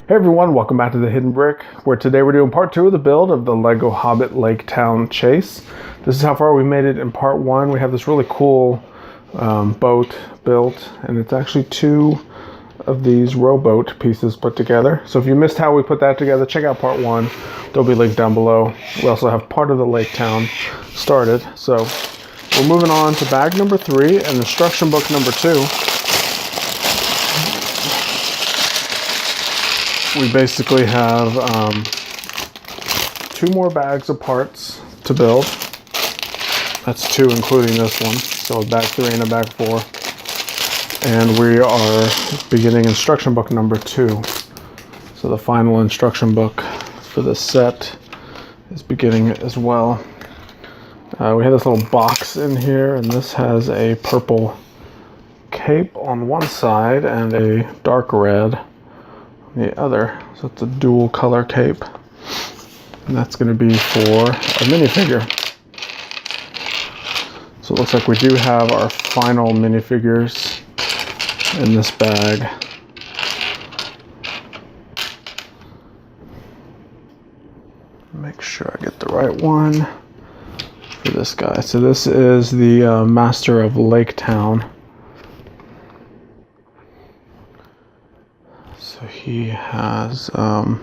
Hey everyone, welcome back to the Hidden Brick, where today we're doing part 2 of the build of the Lego Hobbit Lake-Town Chase. This is how far we made it in part 1. We have this really cool boat built, and it's actually 2 of these rowboat pieces put together. So if you missed how we put that together, check out part 1. They'll be linked down below. We also have part of the Lake-Town started. So we're moving on to bag number 3 and instruction book number 2. We basically have 2 more bags of parts to build. That's 2 including this one. So a bag 3 and a bag 4. And we are beginning instruction book number 2. So the final instruction book for this set is beginning as well. We have this little box in here, and this has a purple cape on one side and a dark red the other, so it's a dual color cape, and that's going to be for a minifigure. So it looks like we do have our final minifigures in this bag. Make sure I get the right one for this guy. So this is the Master of Lake-Town. So he has the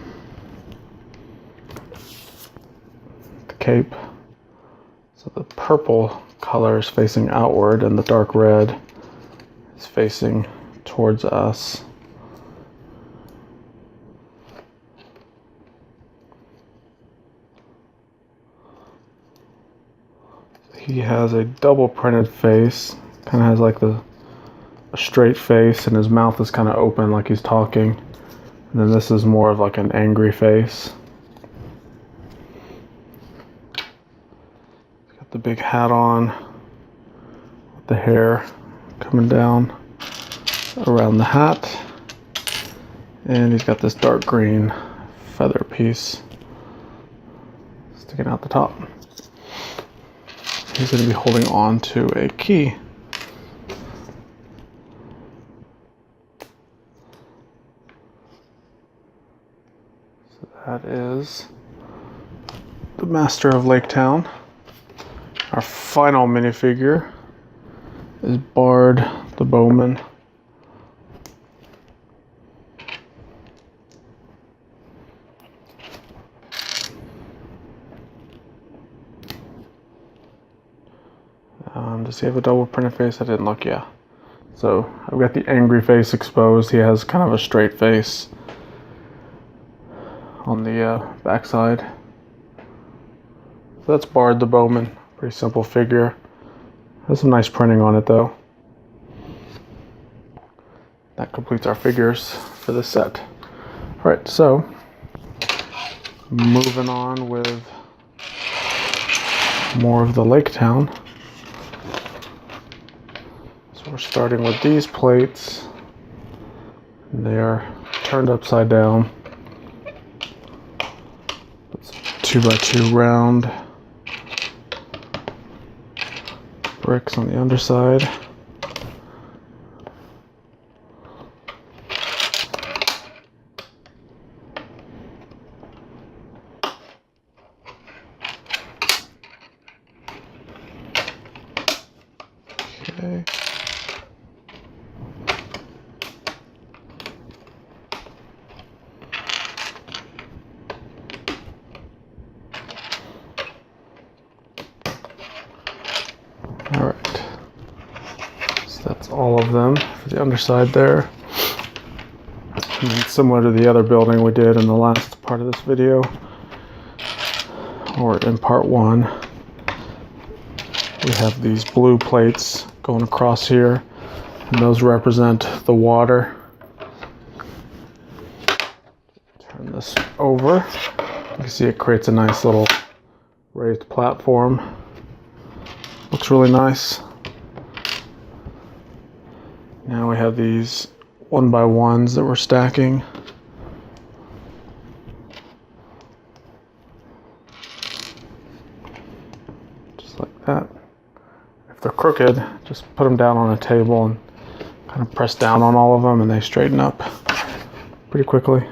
cape. So the purple color is facing outward and the dark red is facing towards us. He has a double printed face, kind of has like a straight face, and his mouth is kind of open like he's talking. And then this is more of like an angry face. He's got the big hat on with the hair coming down around the hat. And he's got this dark green feather piece sticking out the top. He's going to be holding on to a key. So that is the Master of Lake-Town. Our final minifigure is Bard the Bowman. Does he have a double printed face? I didn't look, yeah. So I've got the angry face exposed. He has kind of a straight face on the back side. So that's Bard the Bowman. Pretty simple figure. Has some nice printing on it though. That completes our figures for this set. Alright, so moving on with more of the Lake-Town. We're starting with these plates. They are turned upside down. It's 2x2 round bricks on the underside. Okay. Alright, so that's all of them for the underside there. And then similar to the other building we did in the last part of this video, or in part 1, we have these blue plates going across here, and those represent the water. Turn this over. You can see it creates a nice little raised platform. Looks really nice. Now we have these 1x1s that we're stacking. Just like that. If they're crooked, just put them down on a table and kind of press down on all of them, and they straighten up pretty quickly.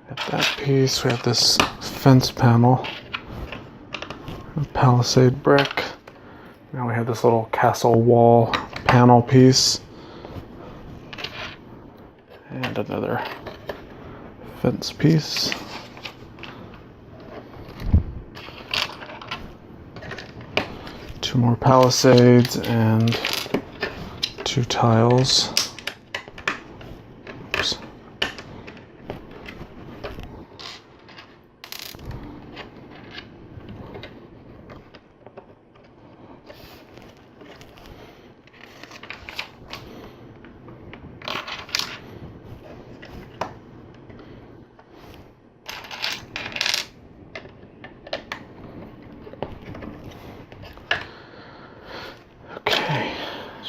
Got that piece. We have this fence panel, a palisade brick. Now we have this little castle wall panel piece, and another fence piece. Two more palisades and two tiles. Oops.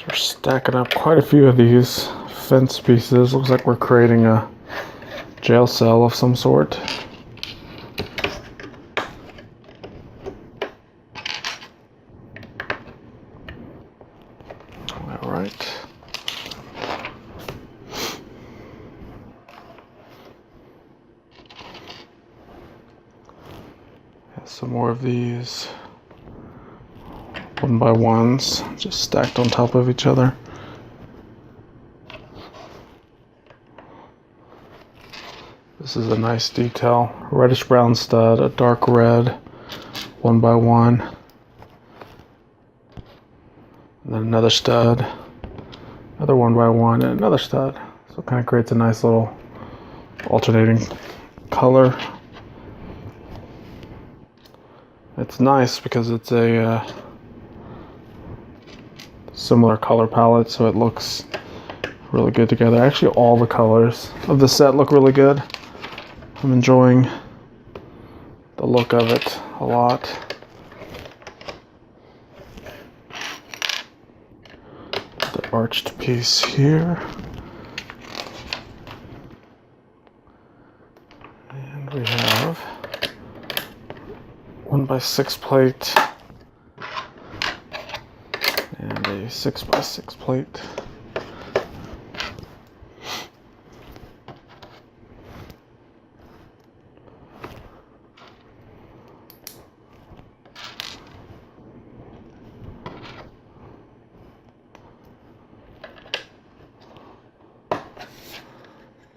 We're stacking up quite a few of these fence pieces. Looks like we're creating a jail cell of some sort. All right. Have some more of these. 1x1s, just stacked on top of each other. This is a nice detail. Reddish brown stud, a dark red, 1x1. And then another stud, another 1x1, and another stud. So it kind of creates a nice little alternating color. It's nice because it's a similar color palette, so it looks really good together. Actually, all the colors of the set look really good. I'm enjoying the look of it a lot. The arched piece here. And we have 1x6 plate. And a 6x6 plate.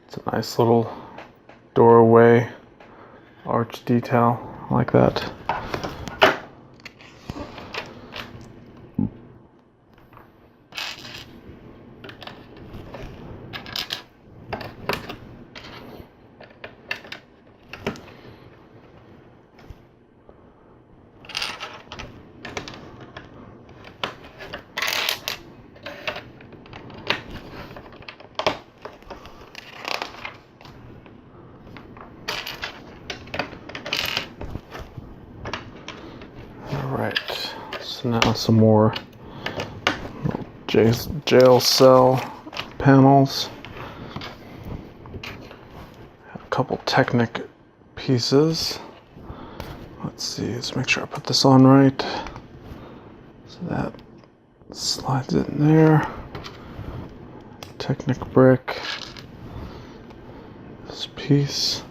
It's a nice little doorway arch detail like that. Alright, so now some more jail cell panels. A couple Technic pieces. Let's see, let's make sure I put this on right. So that slides in there. Technic brick. This piece.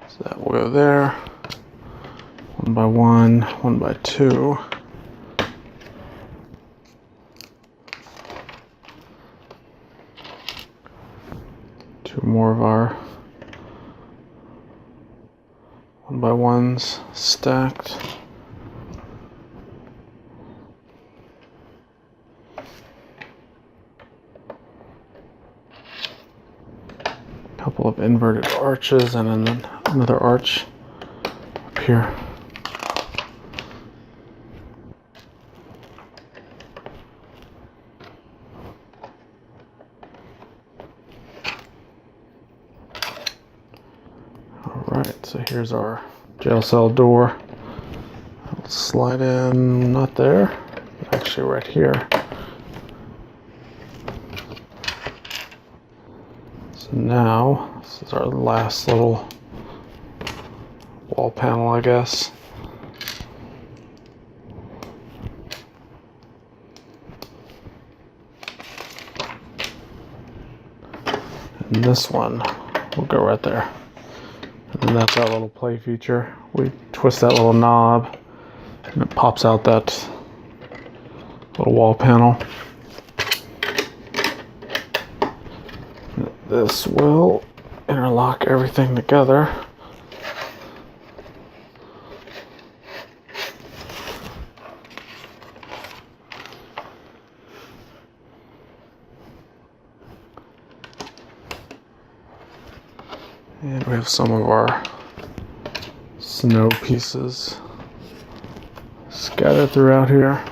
So that will go there. 1x1, 1x2. Two more of our 1x1s stacked. A couple of inverted arches and then another arch up here. Alright, so here's our jail cell door. I'll slide in, not there, but actually right here. So now, this is our last little wall panel, I guess. And this one will go right there. And then that's our little play feature. We twist that little knob and it pops out that little wall panel. This will interlock everything together. And we have some of our snow pieces scattered throughout here.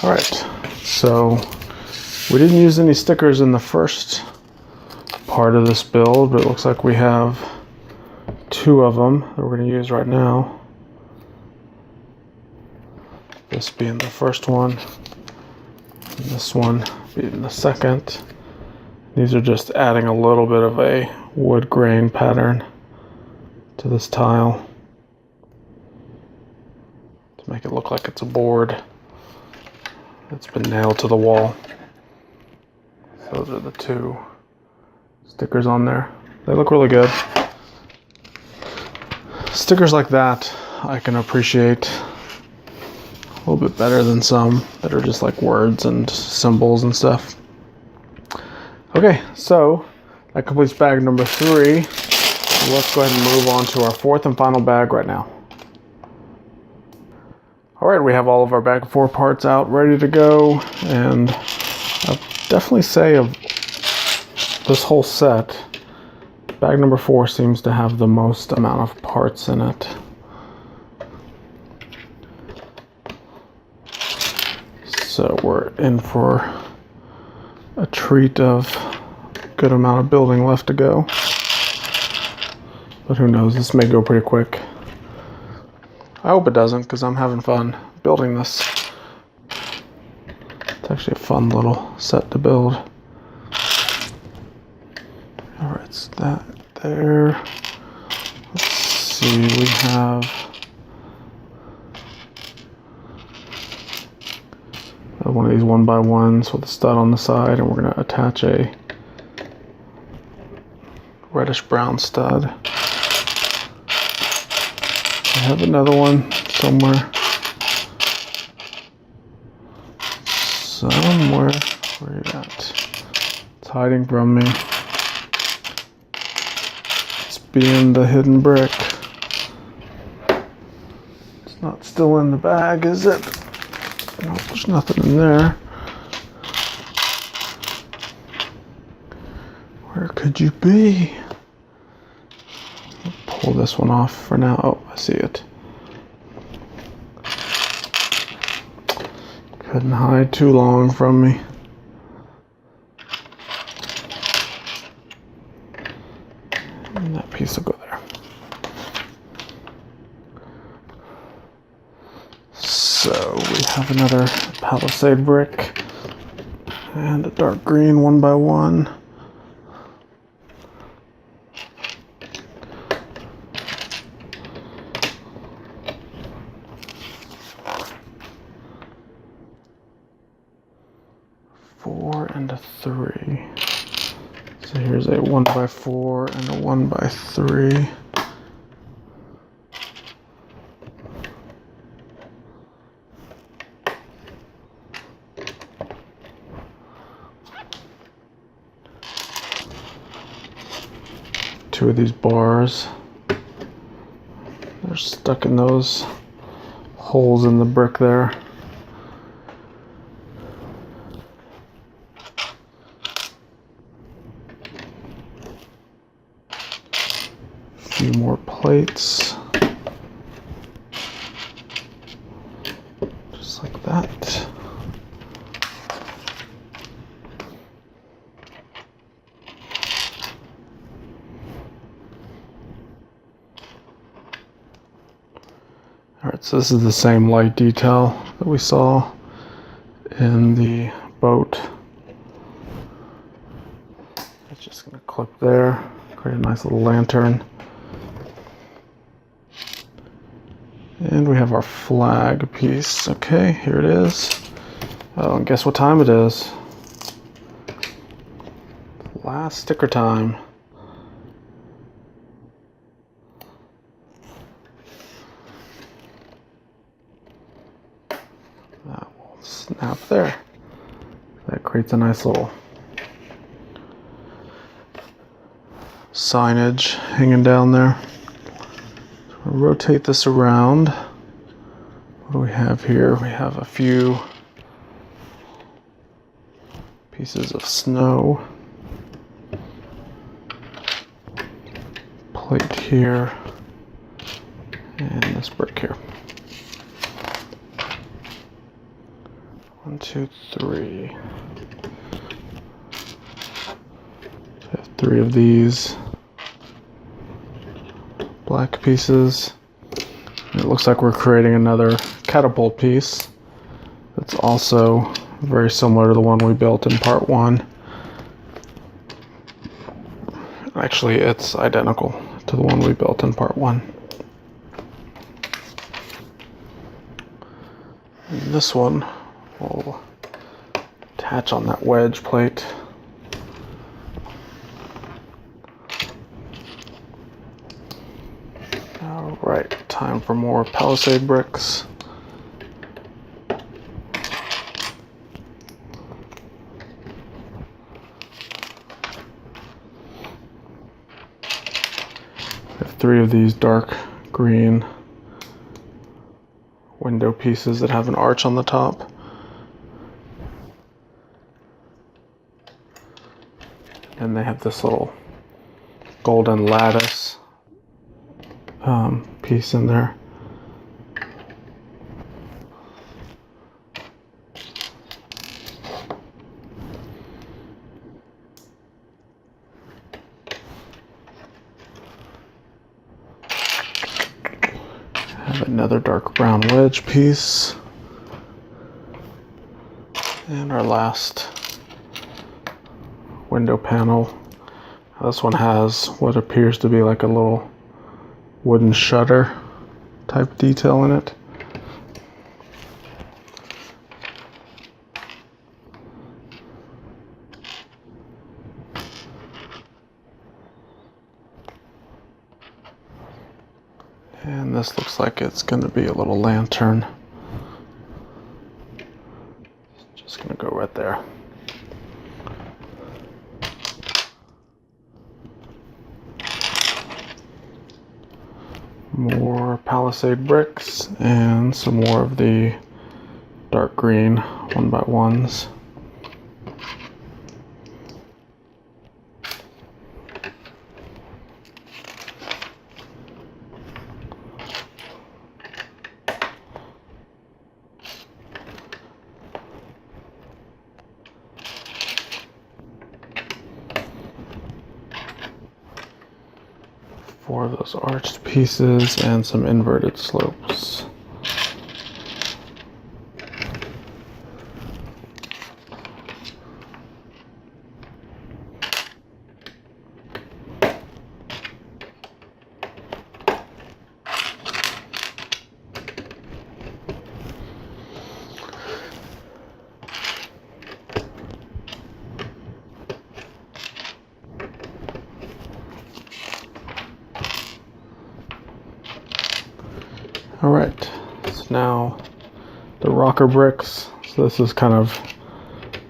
All right, so we didn't use any stickers in the first part of this build, but it looks like we have 2 of them that we're going to use right now. This being the first one, and this one being the second. These are just adding a little bit of a wood grain pattern to this tile to make it look like it's a board that's been nailed to the wall. So those are the 2 stickers on there. They look really good. Stickers like that I can appreciate a little bit better than some that are just like words and symbols and stuff. Okay, so that completes bag number 3. Let's go ahead and move on to our 4th and final bag right now. All right, we have all of our bag 4 parts out ready to go, and I'll definitely say of this whole set, bag number 4 seems to have the most amount of parts in it. So we're in for a treat of a good amount of building left to go. But who knows, this may go pretty quick. I hope it doesn't, because I'm having fun building this. It's actually a fun little set to build. Alright, so that there. Let's see, we have one of these 1x1s with a stud on the side, and we're going to attach a reddish brown stud. I have another one somewhere. Where are you at? It's hiding from me. It's being the hidden brick. It's not still in the bag, is it? No, there's nothing in there. Where could you be? I'll pull this one off for now. Oh, I see it. Couldn't hide too long from me. And that piece will go there. So we have another palisade brick and a dark green 1x1. And a 3. So here's a 1x4 and a 1x3. Two of these bars. They're stuck in those holes in the brick there. Few more plates, just like that. All right, so this is the same light detail that we saw in the boat. It's just gonna clip there, create a nice little lantern. And we have our flag piece. Okay, here it is. Oh, and guess what time it is? Last sticker time. That will snap there. That creates a nice little signage hanging down there. So we'll rotate this around. What do we have here? We have a few pieces of snow. Plate here. And this brick here. 1, 2, 3. So I have 3 of these black pieces. And it looks like we're creating another catapult piece that's also very similar to the one we built in part 1. Actually, it's identical to the one we built in part 1. And this one will attach on that wedge plate. Alright, time for more palisade bricks. I have 3 of these dark green window pieces that have an arch on the top. And they have this little golden lattice piece in there. Have another dark brown wedge piece. And our last window panel. This one has what appears to be like a little wooden shutter type detail in it. And this looks like it's going to be a little lantern. Just going to go right there. More palisade bricks and some more of the dark green 1x1s. Four of those arched pieces and some inverted slopes. Alright, so now the rocker bricks. So this is kind of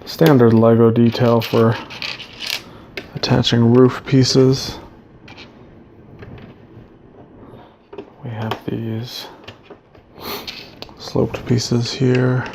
standard Lego detail for attaching roof pieces. We have these sloped pieces here.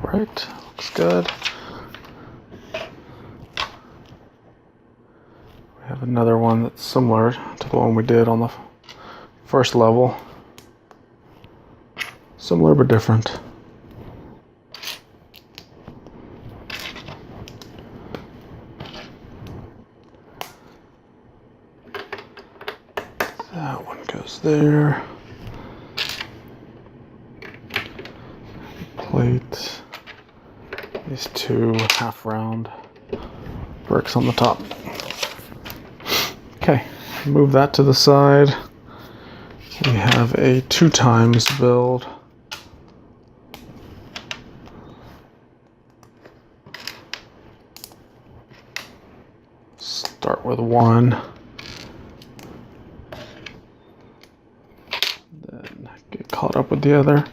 Alright, looks good. We have another one that's similar to the one we did on the first level. Similar but different. That one goes there. Plate. These two half round bricks on the top. Okay, move that to the side. We have a 2x build. Start with one. Then get caught up with the other.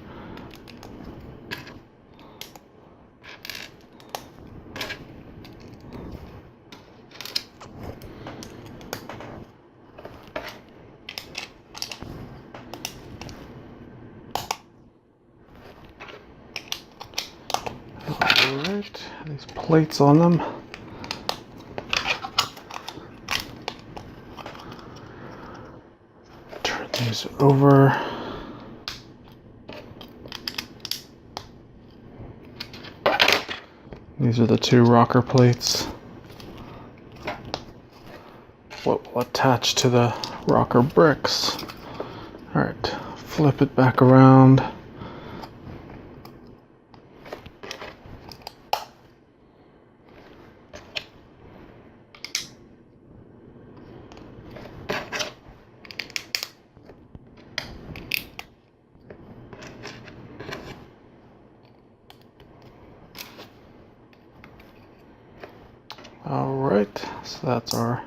Alright, these plates on them. Turn these over. These are the two rocker plates. What will attach to the rocker bricks. Alright, flip it back around. Alright, so that's our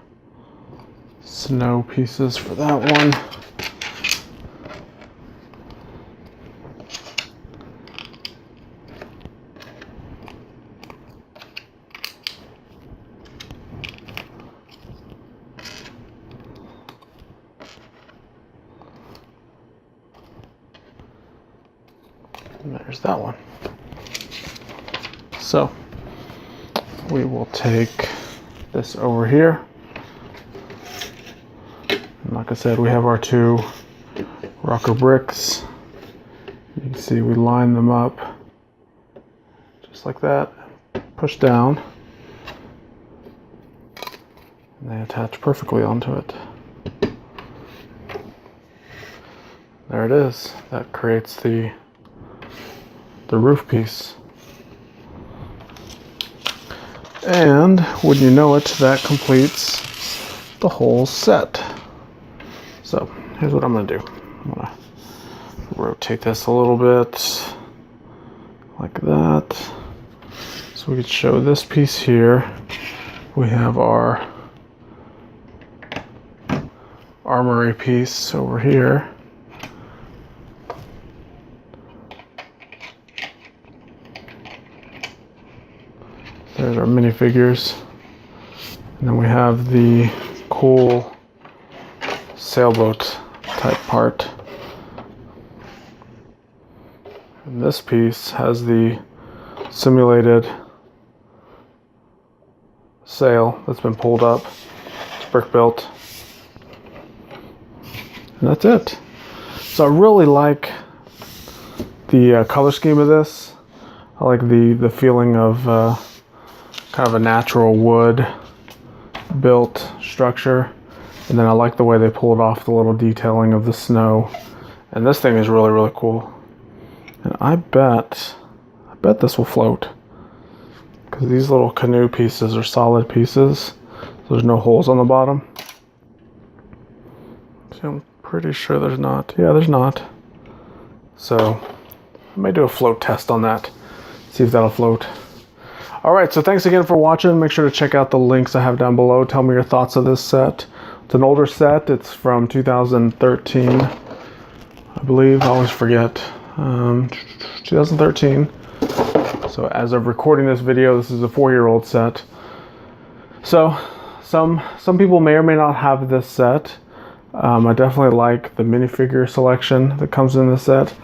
snow pieces for that one. And there's that one. So we will take this over here. And like I said, we have our two rocker bricks. You can see we line them up just like that, push down, and they attach perfectly onto it. There it is. That creates the roof piece. And wouldn't you know it, that completes the whole set. So here's what I'm going to do. I'm going to rotate this a little bit like that. So we could show this piece here. We have our armory piece over here. There's our minifigures. And then we have the cool sailboat type part. And this piece has the simulated sail that's been pulled up. It's brick built. And that's it. So I really like the color scheme of this. I like the feeling of kind of a natural wood built structure, and then I like the way they pulled off the little detailing of the snow. And this thing is really, really cool. And I bet this will float, because these little canoe pieces are solid pieces. There's no holes on the bottom. So I'm pretty sure there's not. Yeah, there's not. So I may do a float test on that, see if that'll float. Alright, so thanks again for watching. Make sure to check out the links I have down below. Tell me your thoughts of this set. It's an older set. It's from 2013, I believe. I always forget. 2013. So as of recording this video, this is a 4-year-old set. So some people may or may not have this set. I definitely like the minifigure selection that comes in this set.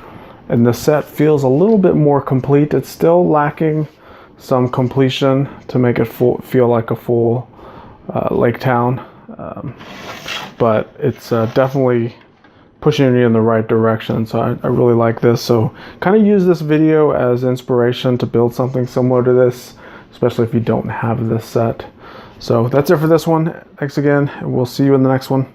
And the set feels a little bit more complete. It's still lacking some completion to make it feel like a full lake town, but it's definitely pushing you in the right direction. So I really like this. So kind of use this video as inspiration to build something similar to this, especially if you don't have this set. So that's it for this one. Thanks again, and we'll see you in the next one.